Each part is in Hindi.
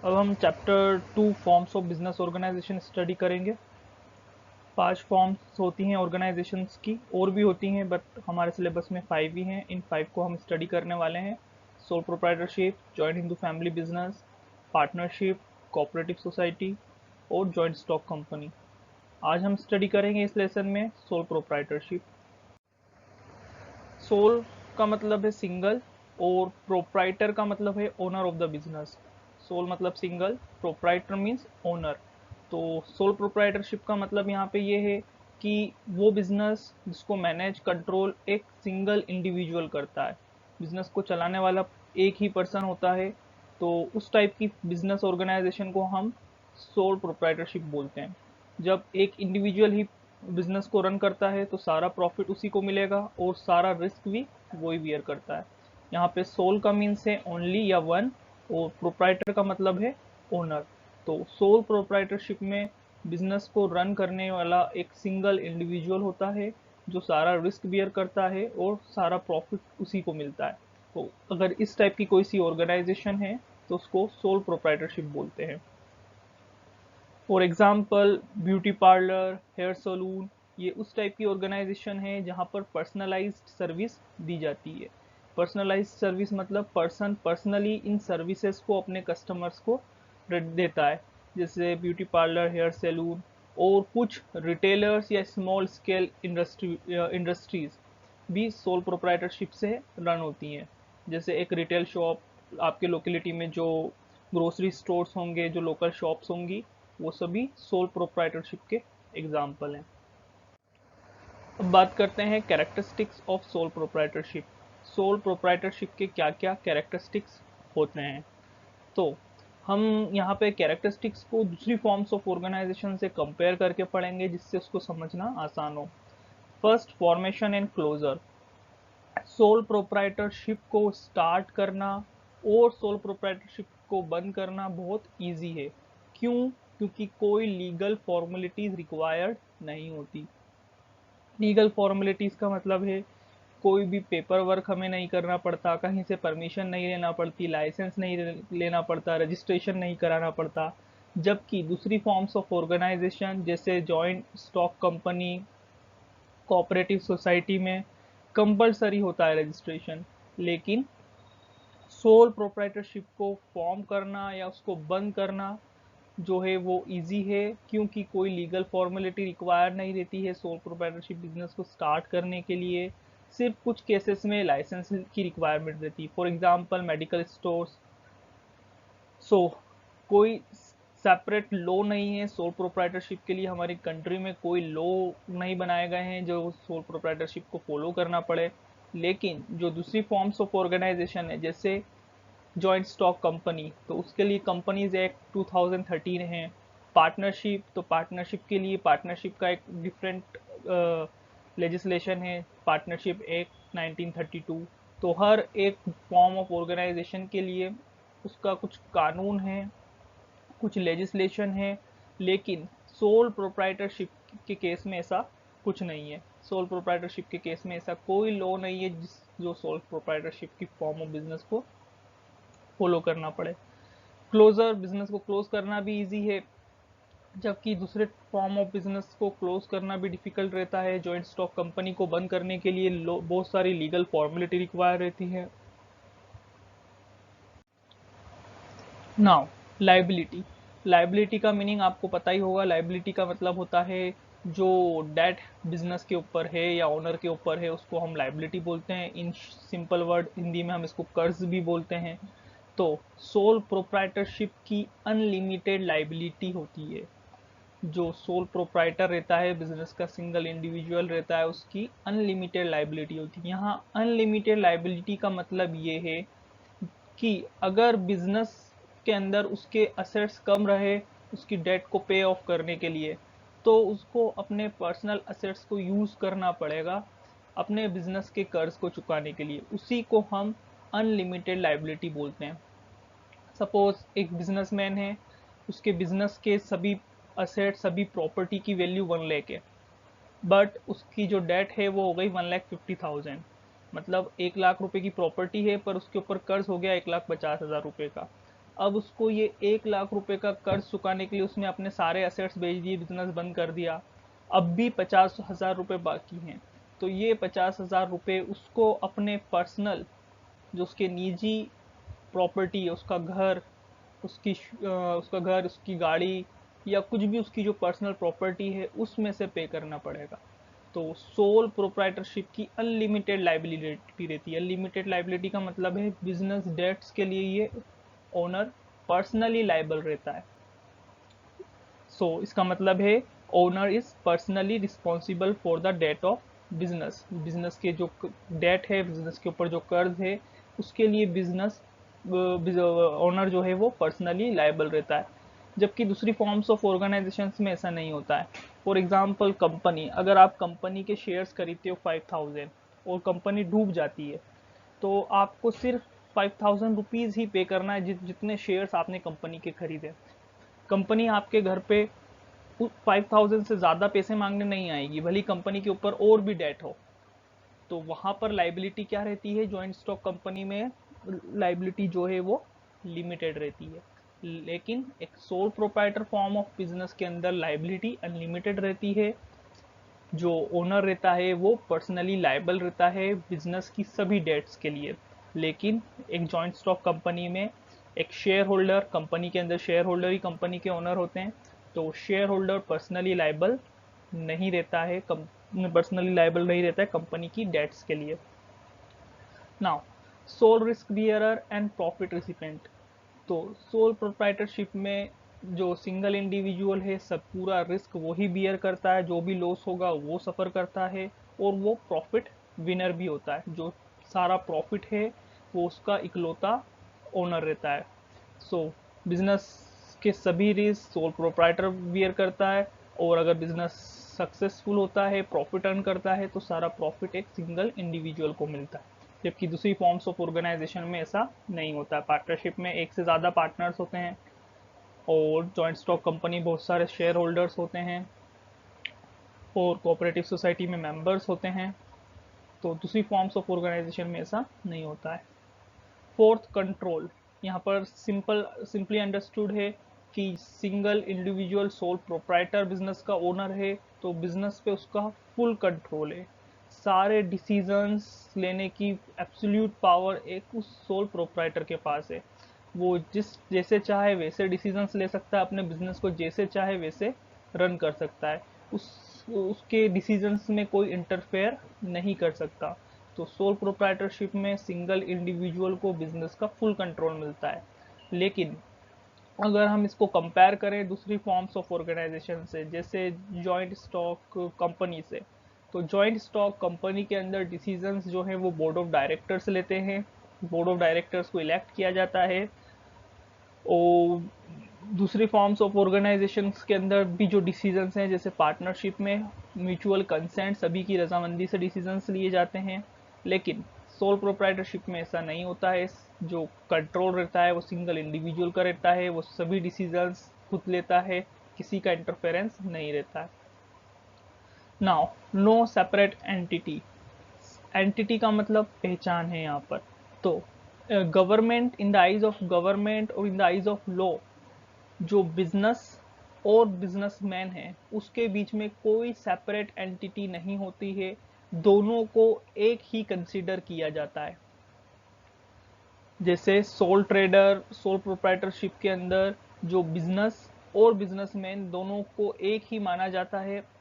अब हम chapter 2 forms of business organisation study करेंगे। 5 फॉर्म्स होती हैं ऑर्गेनाइजेशंस की, और भी होती हैं बट हमारे सिलेबस में 5 ही हैं। इन 5 को हम स्टडी करने वाले हैं। Sole proprietorship, joint Hindu family business, partnership, cooperative society और जॉइंट स्टॉक कंपनी। आज हम स्टडी करेंगे इस लेसन में सोल प्रोप्राइटरशिप। सोल का मतलब है सिंगल और प्रोप्राइटर का मतलब है owner of the business. Sole मतलब सिंगल, प्रोप्राइटर मीन्स ओनर। तो सोल प्रोप्राइटरशिप का मतलब यहाँ पे ये है कि वो बिजनेस जिसको मैनेज कंट्रोल एक सिंगल इंडिविजुअल करता है, बिजनेस को चलाने वाला एक ही पर्सन होता है। तो उस टाइप की बिजनेस ऑर्गेनाइजेशन को हम सोल प्रोप्राइटरशिप बोलते हैं। जब एक इंडिविजुअल ही बिजनेस को रन करता है तो सारा प्रॉफिट उसी को मिलेगा और सारा रिस्क भी वही बियर करता है। यहाँ पे सोल का मीन्स है ओनली या वन, और प्रोप्राइटर का मतलब है ओनर। तो सोल प्रोप्राइटरशिप में बिजनेस को रन करने वाला एक सिंगल इंडिविजुअल होता है जो सारा रिस्क बियर करता है और सारा प्रॉफिट उसी को मिलता है। तो अगर इस टाइप की कोई सी ऑर्गेनाइजेशन है तो उसको सोल प्रोप्राइटरशिप बोलते हैं। For example beauty parlour, hair salon, ये उस टाइप की ऑर्गेनाइजेशन है जहाँ पर पर्सनलाइज्ड सर्विस दी जाती है। पर्सनलाइज्ड सर्विस मतलब पर्सन पर्सनली इन सर्विसेज को अपने कस्टमर्स को देता है। जैसे ब्यूटी पार्लर, हेयर सैलून और कुछ रिटेलर्स या स्मॉल स्केल इंडस्ट्रीज भी सोल प्रोप्राइटरशिप से रन होती हैं। जैसे एक रिटेल शॉप, आपके लोकेलिटी में जो ग्रोसरी स्टोर्स होंगे, जो लोकल शॉप्स होंगी, वो सभी सोल प्रोप्राइटरशिप के एग्जाम्पल हैं। अब बात करते हैं characteristics of sole proprietorship. Sole proprietorship के क्या क्या कैरेक्टरिस्टिक्स होते हैं। तो हम यहाँ पे कैरेक्टरिस्टिक्स को दूसरी फॉर्म्स ऑफ ऑर्गेनाइजेशन से कंपेयर करके पढ़ेंगे जिससे उसको समझना आसान हो। First, formation and closure. Sole proprietorship को स्टार्ट करना और सोल प्रोप्राइटरशिप को बंद करना बहुत इजी है। क्यों? क्योंकि कोई लीगल फॉर्मेलिटीज रिक्वायर्ड नहीं होती। लीगल फॉर्मेलिटीज का मतलब है कोई भी पेपर वर्क हमें नहीं करना पड़ता, कहीं से परमिशन नहीं लेना पड़ती, लाइसेंस नहीं लेना पड़ता, रजिस्ट्रेशन नहीं कराना पड़ता। जबकि दूसरी फॉर्म्स ऑफ ऑर्गेनाइजेशन जैसे joint stock company, cooperative society में कंपलसरी होता है रजिस्ट्रेशन। लेकिन सोल प्रोप्राइटरशिप को फॉर्म करना या उसको बंद करना जो है वो इजी है, क्योंकि कोई लीगल फॉर्मेलिटी रिक्वायर नहीं रहती है सोल प्रोप्राइटरशिप बिजनेस को स्टार्ट करने के लिए। सिर्फ कुछ केसेस में लाइसेंस की रिक्वायरमेंट रहती है, फॉर एग्जांपल मेडिकल स्टोर्स। सो कोई सेपरेट लॉ नहीं है सोल प्रोप्राइटरशिप के लिए। हमारी कंट्री में कोई लॉ नहीं बनाए गए हैं जो सोल प्रोप्राइटरशिप को फॉलो करना पड़े। लेकिन जो दूसरी फॉर्म्स ऑफ ऑर्गेनाइजेशन है जैसे जॉइंट स्टॉक कंपनी, तो उसके लिए कंपनीज एक्ट 2013 है। पार्टनरशिप, तो पार्टनरशिप के लिए पार्टनरशिप का एक डिफरेंट लेजिस्लेशन है, पार्टनरशिप एक्ट 1932। तो हर एक फॉर्म ऑफ ऑर्गेनाइजेशन के लिए उसका कुछ कानून है, कुछ लेजिस्लेशन है। लेकिन सोल प्रोप्राइटरशिप के केस में ऐसा कुछ नहीं है। सोल प्रोप्राइटरशिप के केस में ऐसा कोई लॉ नहीं है जो सोल प्रोप्राइटरशिप की फॉर्म ऑफ बिजनेस को फॉलो करना पड़े। क्लोजर, बिजनेस को क्लोज करना भी इजी है, जबकि दूसरे फॉर्म ऑफ बिजनेस को क्लोज करना भी डिफिकल्ट रहता है। जॉइंट स्टॉक कंपनी को बंद करने के लिए बहुत सारी लीगल फॉर्मेलिटी रिक्वायर रहती है। Now, liability. लाइबिलिटी का मीनिंग आपको पता ही होगा। लाइबिलिटी का मतलब होता है जो डेट बिजनेस के ऊपर है या ओनर के ऊपर है उसको हम लाइबिलिटी बोलते हैं। इन सिंपल वर्ड हिंदी में हम इसको कर्ज भी बोलते हैं। तो सोल प्रोप्राइटरशिप की अनलिमिटेड लाइबिलिटी होती है। जो सोल प्रोप्राइटर रहता है, बिजनेस का सिंगल इंडिविजुअल रहता है, उसकी अनलिमिटेड लाइबिलिटी होती है। यहाँ अनलिमिटेड लाइबिलिटी का मतलब ये है कि अगर बिजनेस के अंदर उसके असेट्स कम रहे उसकी डेट को पे ऑफ करने के लिए, तो उसको अपने पर्सनल असेट्स को यूज करना पड़ेगा अपने बिजनेस के कर्ज को चुकाने के लिए। उसी को हम अनलिमिटेड लाइबिलिटी बोलते हैं। सपोज एक बिजनेसमैन है, उसके बिजनेस के सभी असेट, सभी प्रॉपर्टी की वैल्यू 1 लाख है, बट उसकी जो डेट है वो हो गई 1,50,000। मतलब 1 लाख रुपए की प्रॉपर्टी है पर उसके ऊपर कर्ज हो गया 1,50,000 रुपए का। अब उसको ये 1 लाख रुपए का कर्ज चुकाने के लिए उसने अपने सारे एसेट्स बेच दिए, बिजनेस बंद कर दिया, अब भी 50,000 रुपये बाकी हैं। तो ये 50,000 रुपये उसको अपने पर्सनल, जो उसके निजी प्रॉपर्टी है, उसका घर, उसकी गाड़ी, या कुछ भी उसकी जो पर्सनल प्रॉपर्टी है, उसमें से पे करना पड़ेगा। तो सोल प्रोप्राइटरशिप की अनलिमिटेड लाइबिलिटी रहती है। अनलिमिटेड लाइबिलिटी का मतलब है बिजनेस डेट्स के लिए ये ओनर पर्सनली लाइबल रहता है। इसका मतलब है owner is personally responsible for the debt of business. Business के जो डेट है, बिजनेस के ऊपर जो कर्ज है, उसके लिए बिजनेस ओनर जो है वो पर्सनली लाइबल रहता है। जबकि दूसरी फॉर्म्स ऑफ ऑर्गेनाइजेशन में ऐसा नहीं होता है। फॉर एग्जाम्पल कंपनी, अगर आप कंपनी के शेयर्स खरीदते हो 5,000 और कंपनी डूब जाती है, तो आपको सिर्फ 5,000 रुपीज़ ही पे करना है, जितने शेयर्स आपने कंपनी के खरीदे। कंपनी आपके घर पे 5,000 से ज़्यादा पैसे मांगने नहीं आएगी, भली कंपनी के ऊपर और भी डेट हो। तो वहाँ पर लाइबिलिटी क्या रहती है, जॉइंट स्टॉक कंपनी में लाइबिलिटी जो है वो लिमिटेड रहती है। लेकिन एक sole proprietor form of business के अंदर लाइबिलिटी अनलिमिटेड रहती है। जो ओनर रहता है वो पर्सनली लाइबल रहता है बिजनेस की सभी डेट्स के लिए। लेकिन एक जॉइंट स्टॉक कंपनी में एक शेयर होल्डर, कंपनी के अंदर शेयर होल्डर ही कंपनी के ओनर होते हैं, तो शेयर होल्डर पर्सनली लाइबल नहीं रहता है, कंपनी की डेट्स के लिए। Now, sole risk bearer and profit recipient. तो सोल प्रोप्राइटरशिप में जो सिंगल इंडिविजुअल है, सब पूरा रिस्क वही बियर करता है, जो भी लॉस होगा वो सफ़र करता है, और वो प्रॉफिट विनर भी होता है। जो सारा प्रॉफिट है वो उसका इकलौता ओनर रहता है। बिजनेस के सभी रिस्क सोल प्रोप्राइटर बियर करता है, और अगर बिजनेस सक्सेसफुल होता है, प्रॉफिट अर्न करता है, तो सारा प्रॉफिट एक सिंगल इंडिविजुअल को मिलता है। जबकि दूसरी फॉर्म्स ऑफ ऑर्गेनाइजेशन में ऐसा नहीं होता है। पार्टनरशिप में एक से ज़्यादा पार्टनर्स होते हैं, और जॉइंट स्टॉक कंपनी बहुत सारे शेयर होल्डर्स होते हैं, और कोऑपरेटिव सोसाइटी में मेंबर्स होते हैं। तो दूसरी फॉर्म्स ऑफ ऑर्गेनाइजेशन में ऐसा नहीं होता है। Fourth, control. यहाँ पर सिंपली अंडरस्टूड है कि single individual sole proprietor business का ओनर है, तो बिजनेस पे उसका फुल कंट्रोल है। सारे डिसीजंस लेने की एब्सोल्यूट पावर एक उस सोल प्रोप्राइटर के पास है। वो जैसे चाहे वैसे डिसीजंस ले सकता है, अपने बिजनेस को जैसे चाहे वैसे रन कर सकता है। उसके डिसीजंस में कोई इंटरफेयर नहीं कर सकता। तो सोल प्रोप्राइटरशिप में सिंगल इंडिविजुअल को बिजनेस का फुल कंट्रोल मिलता है। लेकिन अगर हम इसको कंपेयर करें दूसरी फॉर्म्स ऑफ ऑर्गेनाइजेशन से, जैसे जॉइंट स्टॉक कंपनी से, तो जॉइंट स्टॉक कंपनी के अंदर डिसीजंस जो है वो बोर्ड ऑफ डायरेक्टर्स लेते हैं। बोर्ड ऑफ डायरेक्टर्स को इलेक्ट किया जाता है। और दूसरी फॉर्म्स ऑफ ऑर्गेनाइजेशन के अंदर भी जो डिसीजंस हैं, जैसे पार्टनरशिप में म्यूचुअल कंसेंट, सभी की रजामंदी से डिसीजंस लिए जाते हैं। लेकिन सोल प्रोप्राइटरशिप में ऐसा नहीं होता है। जो कंट्रोल रहता है वो सिंगल इंडिविजुअल का रहता है, वो सभी डिसीजंस खुद लेता है, किसी का इंटरफेरेंस नहीं रहता है। Now, no separate entity. Entity का मतलब पहचान है यहाँ पर। तो government, in the eyes of government और in the eyes of law, जो बिजनेस और बिजनेसमैन है उसके बीच में कोई सेपरेट एंटिटी नहीं होती है। दोनों को एक ही कंसीडर किया जाता है। जैसे सोल ट्रेडर, सोल प्रोप्राइटरशिप के अंदर जो बिजनेस और बिजनेसमैन दोनों को एक ही माना जाता है,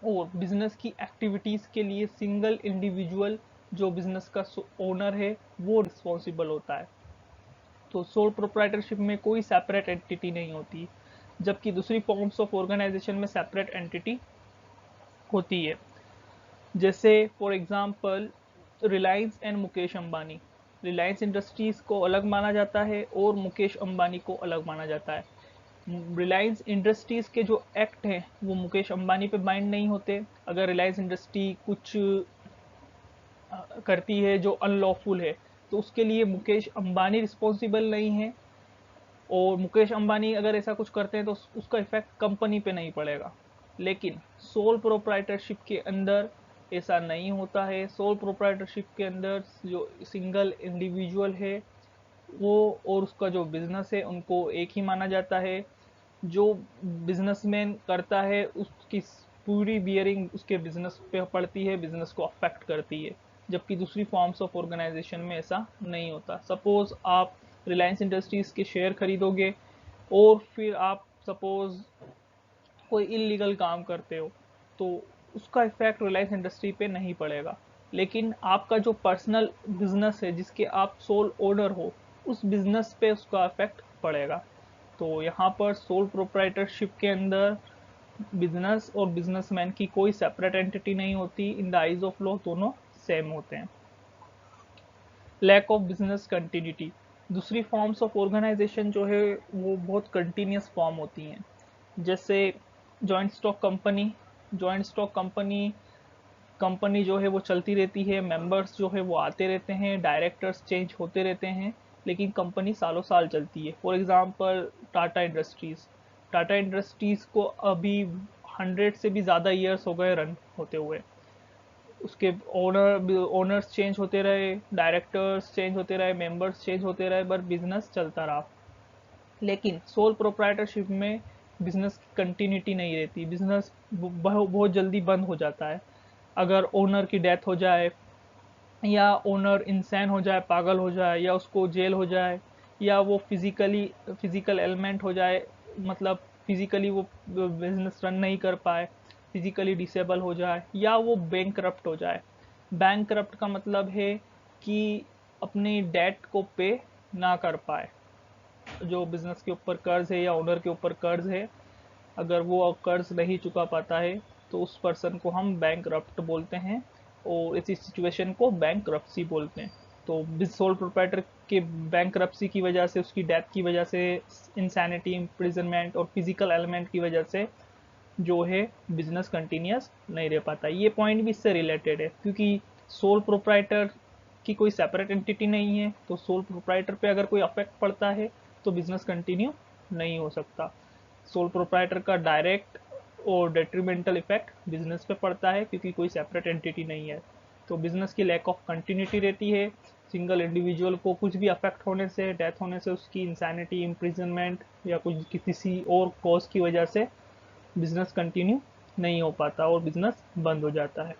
और बिजनेस की एक्टिविटीज के लिए सिंगल इंडिविजुअल जो बिजनेस का ओनर है वो रिस्पॉन्सिबल होता है। तो सोल प्रोप्राइटरशिप में कोई सेपरेट एंटिटी नहीं होती। जबकि दूसरी फॉर्म्स ऑफ ऑर्गेनाइजेशन में सेपरेट एंटिटी होती है। जैसे for example Reliance and Mukesh Ambani. Reliance industries को अलग माना जाता है और मुकेश अंबानी को अलग माना जाता है। रिलायंस इंडस्ट्रीज के जो एक्ट हैं वो मुकेश अंबानी पे बाइंड नहीं होते। अगर रिलायंस इंडस्ट्री कुछ करती है जो अनलॉफुल है, तो उसके लिए मुकेश अंबानी रिस्पॉन्सिबल नहीं है। और मुकेश अंबानी अगर ऐसा कुछ करते हैं तो उसका इफेक्ट कंपनी पे नहीं पड़ेगा। लेकिन सोल प्रोप्राइटरशिप के अंदर ऐसा नहीं होता है। सोल प्रोप्राइटरशिप के अंदर जो सिंगल इंडिविजुअल है वो और उसका जो बिजनेस है उनको एक ही माना जाता है। जो बिजनेसमैन करता है उसकी पूरी बियरिंग उसके बिजनेस पे पड़ती है, बिजनेस को अफेक्ट करती है। जबकि दूसरी फॉर्म्स ऑफ ऑर्गेनाइजेशन में ऐसा नहीं होता। सपोज आप रिलायंस इंडस्ट्रीज के शेयर खरीदोगे और फिर आप सपोज कोई इलीगल काम करते हो, तो उसका इफेक्ट रिलायंस इंडस्ट्री पे नहीं पड़ेगा। लेकिन आपका जो पर्सनल बिजनेस है जिसके आप सोल ओनर हो, उस बिजनेस पे उसका इफेक्ट पड़ेगा। तो यहाँ पर सोल प्रोप्राइटरशिप के अंदर बिजनेस और बिजनेसमैन की कोई सेपरेट एंटिटी नहीं होती। इन द आइज ऑफ लॉ दोनों सेम होते हैं। लैक ऑफ बिजनेस कंटिन्यूटी, दूसरी फॉर्म्स ऑफ ऑर्गेनाइजेशन जो है वो बहुत कंटिन्यूस फॉर्म होती हैं। जैसे joint stock company. Joint stock company company जो है वो चलती रहती है, मेंबर्स जो है वो आते रहते हैं, डायरेक्टर्स चेंज होते रहते हैं, लेकिन कंपनी सालों साल चलती है। For example Tata industries. Tata industries को अभी 100 से भी ज़्यादा ईयर्स हो गए रन होते हुए। उसके ओनर्स चेंज होते रहे, डायरेक्टर्स चेंज होते रहे, मेंबर्स चेंज होते रहे, पर बिजनेस चलता रहा। लेकिन सोल प्रोप्राइटरशिप में बिजनेस की कंटिन्यूटी नहीं रहती। बिजनेस बहुत जल्दी बंद हो जाता है। अगर ओनर की डेथ हो जाए, या ओनर इंसान हो जाए, पागल हो जाए, या उसको जेल हो जाए, या वो फिजिकल एलिमेंट हो जाए, मतलब फिजिकली वो बिजनेस रन नहीं कर पाए, फिजिकली डिसेबल हो जाए, या वो बैंक हो जाए। बैंक का मतलब है कि अपनी डेट को पे ना कर पाए। जो बिजनेस के ऊपर कर्ज है या ओनर के ऊपर कर्ज है, अगर वो कर्ज नहीं चुका पाता है, तो उस पर्सन को हम बैंक बोलते हैं, और इसी सिचुएशन को बैंक बोलते हैं। तो सोल प्रोप्राइटर के बैंक की वजह से, उसकी डेथ की वजह से, इंसैनिटी, इम्प्रिजनमेंट और फिजिकल एलिमेंट की वजह से जो है बिजनेस कंटिन्यूस नहीं रह पाता। ये पॉइंट भी इससे रिलेटेड है, क्योंकि सोल प्रोप्राइटर की कोई सेपरेट एंटिटी नहीं है, तो सोल प्रोप्राइटर पे अगर कोई अफेक्ट पड़ता है तो बिजनेस कंटिन्यू नहीं हो सकता। सोल प्रोप्राइटर का डायरेक्ट और डेट्रीमेंटल इफेक्ट बिजनेस पे पड़ता है, क्योंकि कोई सेपरेट एंटिटी नहीं है। तो बिजनेस की लैक ऑफ कंटिन्यूटी रहती है। सिंगल इंडिविजुअल को कुछ भी अफेक्ट होने से, डेथ होने से, उसकी इंसैनिटी, इम्प्रिजनमेंट या कुछ किसी और कॉज की वजह से बिजनेस कंटिन्यू नहीं हो पाता और बिजनेस बंद हो जाता है।